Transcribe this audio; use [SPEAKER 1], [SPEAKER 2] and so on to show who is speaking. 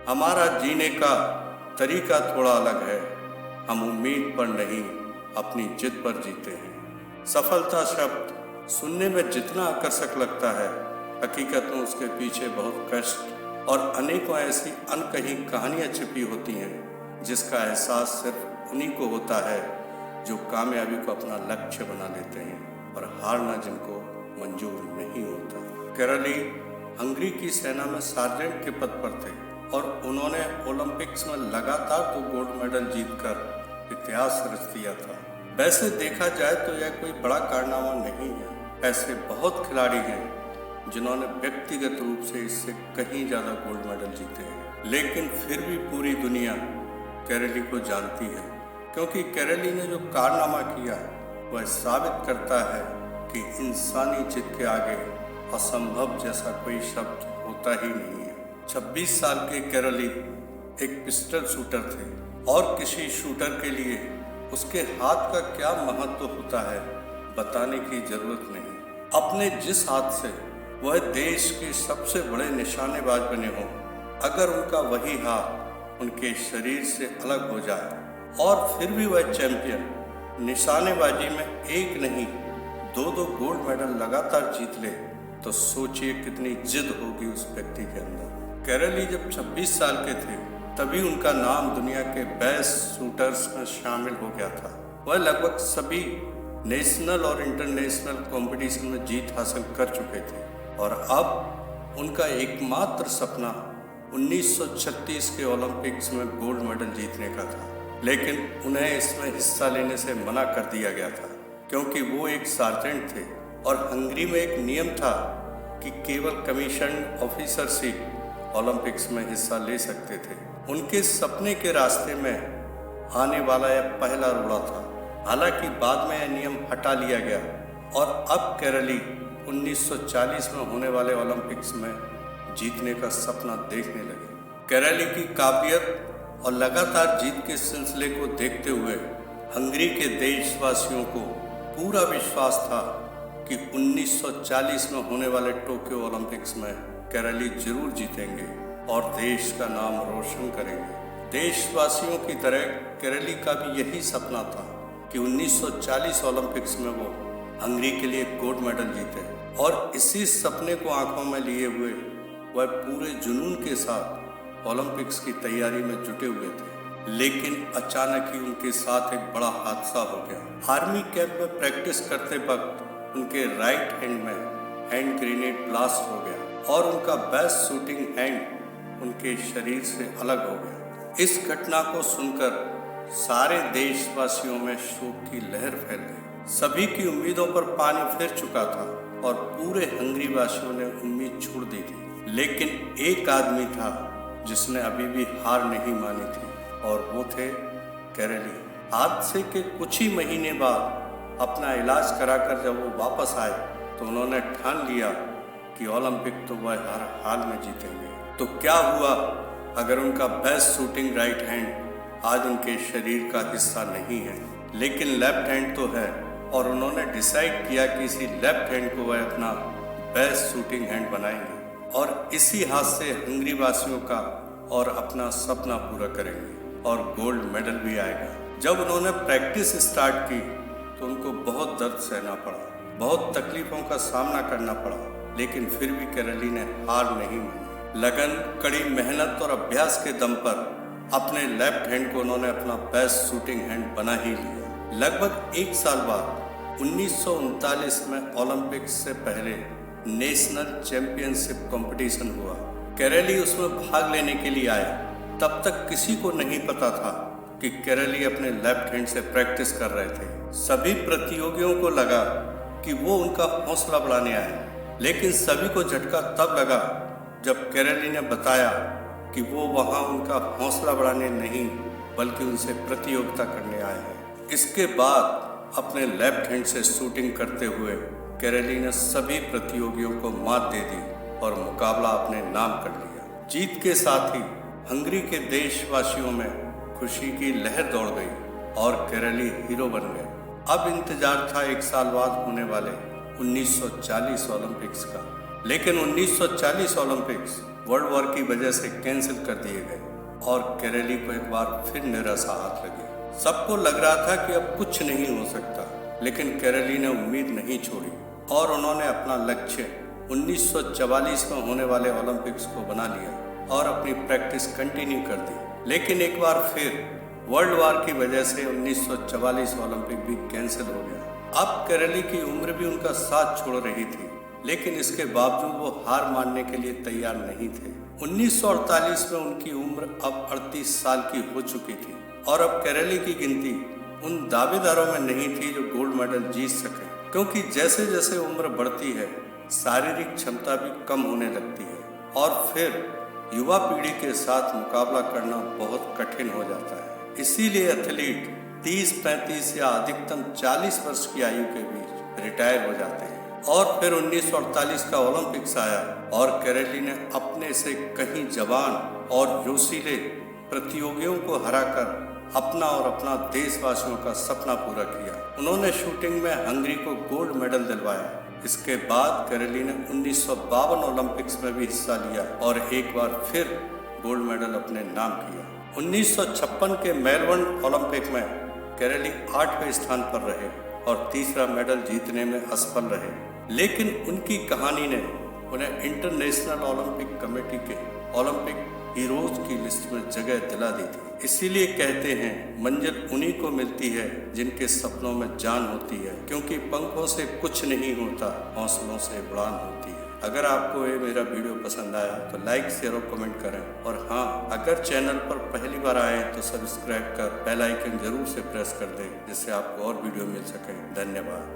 [SPEAKER 1] हमारा जीने का तरीका थोड़ा अलग है। हम उम्मीद पर नहीं, अपनी जिद पर जीते हैं। सफलता शब्द सुनने में जितना आकर्षक लगता है, हकीकत में उसके पीछे बहुत कष्ट और अनेकों ऐसी अनकही कहानियां छिपी होती हैं, जिसका एहसास सिर्फ उन्हीं को होता है जो कामयाबी को अपना लक्ष्य बना लेते हैं और हारना जिनको मंजूर नहीं होता। कैरली हंगरी की सेना में सार्जेंट के पद पर थे और उन्होंने ओलंपिक्स में लगातार 2 गोल्ड मेडल जीतकर इतिहास रच दिया था। वैसे देखा जाए तो यह कोई बड़ा कारनामा नहीं है। ऐसे बहुत खिलाड़ी हैं जिन्होंने व्यक्तिगत रूप से इससे कहीं ज़्यादा गोल्ड मेडल जीते हैं, लेकिन फिर भी पूरी दुनिया कैरली को जानती है, क्योंकि कैरली ने जो कारनामा किया वह साबित करता है कि इंसानी जिद के आगे असंभव जैसा कोई शब्द होता ही नहीं है। 26 साल के कैरली एक पिस्टल शूटर थे और किसी शूटर के लिए उसके हाथ का क्या महत्व होता है बताने की जरूरत नहीं। अपने जिस हाथ से वह देश के सबसे बड़े निशानेबाज बने हों, अगर उनका वही हाथ उनके शरीर से अलग हो जाए और फिर भी वह चैंपियन निशानेबाजी में एक नहीं 2 गोल्ड मेडल लगातार जीत ले, तो सोचिए कितनी जिद होगी उस व्यक्ति के अंदर। कैरली जब 26 साल के थे तभी उनका नाम दुनिया के बेस्ट शूटर्स में शामिल हो गया था। वह लगभग सभी नेशनल और इंटरनेशनल कंपटीशन में जीत हासिल कर चुके थे और अब उनका एकमात्र सपना 1936 के ओलंपिक्स में गोल्ड मेडल जीतने का था, लेकिन उन्हें इसमें हिस्सा लेने से मना कर दिया गया था, क्योंकि वो एक सार्जेंट थे और हंगरी में एक नियम था कि केवल कमीशन ऑफिसर्स ही ओलंपिक्स में हिस्सा ले सकते थे। उनके सपने के रास्ते में आने वाला यह पहला रोड़ा था। हालांकि बाद में यह नियम हटा लिया गया और अब कैरली 1940 में होने वाले ओलंपिक्स में जीतने का सपना देखने लगे। कैरली की काबिलियत और लगातार जीत के सिलसिले को देखते हुए हंगरी के देशवासियों को पूरा विश्वास था कि 1940 में होने वाले टोक्यो ओलंपिक्स में कैरली जरूर जीतेंगे और देश का नाम रोशन करेंगे। देशवासियों की तरह कैरली का भी यही सपना था कि 1940 ओलंपिक्स में वो हंगरी के लिए गोल्ड मेडल जीते और इसी सपने को आंखों में लिए हुए वह पूरे जुनून के साथ ओलंपिक्स की तैयारी में जुटे हुए थे। लेकिन अचानक ही उनके साथ एक बड़ा हादसा हो गया। आर्मी कैंप में प्रैक्टिस करते वक्त उनके राइट हैंड में हैंड ग्रेनेड ब्लास्ट हो गया और उनका बेस्ट शूटिंग हैंड उनके शरीर से अलग हो गया। इस घटना को सुनकर सारे देशवासियों में शोक की लहर फैल गई। सभी की उम्मीदों पर पानी फिर चुका था और पूरे हंगरी वासियों ने उम्मीद छोड़ दी थी, लेकिन एक आदमी था जिसने अभी भी हार नहीं मानी थी और वो थे कैरली। हादसे के कुछ ही महीने बाद अपना इलाज कराकर जब वो वापस आए तो उन्होंने ठान लिया कि ओलंपिक तो वह हर हाल में जीतेंगे। तो क्या हुआ अगर उनका बेस्ट शूटिंग राइट हैंड आज उनके शरीर का हिस्सा नहीं है, लेकिन लेफ्ट हैंड तो है, और उन्होंने डिसाइड किया कि इसी लेफ्ट हैंड को वह अपना बेस्ट शूटिंग हैंड बनाएंगे और इसी हाथ से हंगरी वासियों का और अपना सपना पूरा करेंगे और गोल्ड मेडल भी आएगा। जब उन्होंने प्रैक्टिस स्टार्ट की तो उनको बहुत दर्द सहना पड़ा, बहुत तकलीफों का सामना करना पड़ा, लेकिन फिर भी कैरली ने हार नहीं मानी। लगन, कड़ी मेहनत और अभ्यास के दम पर अपने लेफ्ट हैंड को उन्होंने अपना बेस्ट शूटिंग हैंड बना ही लिया। लगभग 1 साल बाद 1939 में ओलंपिक्स से पहले नेशनल चैंपियनशिप कंपटीशन हुआ। कैरली उसमें भाग लेने के लिए आए। तब तक किसी को नहीं पता था कि कैरली अपने लेफ्ट हैंड से प्रैक्टिस कर रहे थे। सभी प्रतियोगियों को लगा कि वो उनका हौसला बढ़ाने आए, लेकिन सभी को झटका तब लगा जब कैरली ने बताया कि वो वहाँ उनका हौसला बढ़ाने नहीं बल्कि उनसे प्रतियोगिता करने आए हैं। इसके बाद अपने लेफ्ट हैंड से शूटिंग करते हुए कैरली ने सभी प्रतियोगियों को मात दे दी और मुकाबला अपने नाम कर लिया। जीत के साथ ही हंगरी के देशवासियों में खुशी की लहर दौड़ गई और कैरली हीरो बन गए। अब इंतजार था 1 साल बाद होने वाले 1940 ओलंपिक्स का, लेकिन 1940 ओलंपिक्स वर्ल्ड वॉर की वजह से कैंसिल कर दिए गए और कैरेली को एक बार फिर निराशा हाथ लगी। सबको लग रहा था कि अब कुछ नहीं हो सकता, लेकिन कैरेली ने उम्मीद नहीं छोड़ी और उन्होंने अपना लक्ष्य 1944 में होने वाले ओलंपिक्स को बना लिया और अपनी प्रैक्टिस कंटिन्यू कर दी। लेकिन एक बार फिर वर्ल्ड वॉर की वजह से 1944 ओलंपिक भी कैंसिल हो गया। अब कैरेली की उम्र भी उनका साथ छोड़ रही थी, लेकिन इसके बावजूद वो हार मानने के लिए तैयार नहीं थे। 1948 में उनकी उम्र अब 38 साल की हो चुकी थी और अब कैरेली की गिनती उन दावेदारों में नहीं थी जो गोल्ड मेडल जीत सके, क्योंकि जैसे जैसे उम्र बढ़ती है शारीरिक क्षमता भी कम होने लगती है और फिर युवा पीढ़ी के साथ मुकाबला करना बहुत कठिन हो जाता है। इसीलिए एथलीट 30, 35 या अधिकतम 40 वर्ष की आयु के बीच रिटायर हो जाते हैं। और फिर 1948 का ओलंपिक्स आया और कैरेली ने अपने से कहीं जवान और जोशीले प्रतियोगियों को हराकर अपना और अपना देशवासियों का सपना पूरा किया। उन्होंने शूटिंग में हंगरी को गोल्ड मेडल दिलवाया। इसके बाद कैरेली ने 1952 ओलंपिक्स में भी हिस्सा लिया और एक बार फिर गोल्ड मेडल अपने नाम किया। 1956 के मेलबर्न ओलंपिक में कैरेली 8वें स्थान पर रहे और तीसरा मेडल जीतने में असफल रहे, लेकिन उनकी कहानी ने उन्हें इंटरनेशनल ओलंपिक कमेटी के ओलंपिक हीरोज की लिस्ट में जगह दिला दी थी। इसीलिए कहते हैं मंजिल उन्हीं को मिलती है जिनके सपनों में जान होती है, क्योंकि पंखों से कुछ नहीं होता, हौसलों से उड़ान होती है। अगर आपको ये मेरा वीडियो पसंद आया तो लाइक, शेयर और कमेंट करें। और हाँ, अगर चैनल पर पहली बार आए तो सब्सक्राइब कर बेल आइकन जरूर से प्रेस कर दें, जिससे आपको और वीडियो मिल सके। धन्यवाद।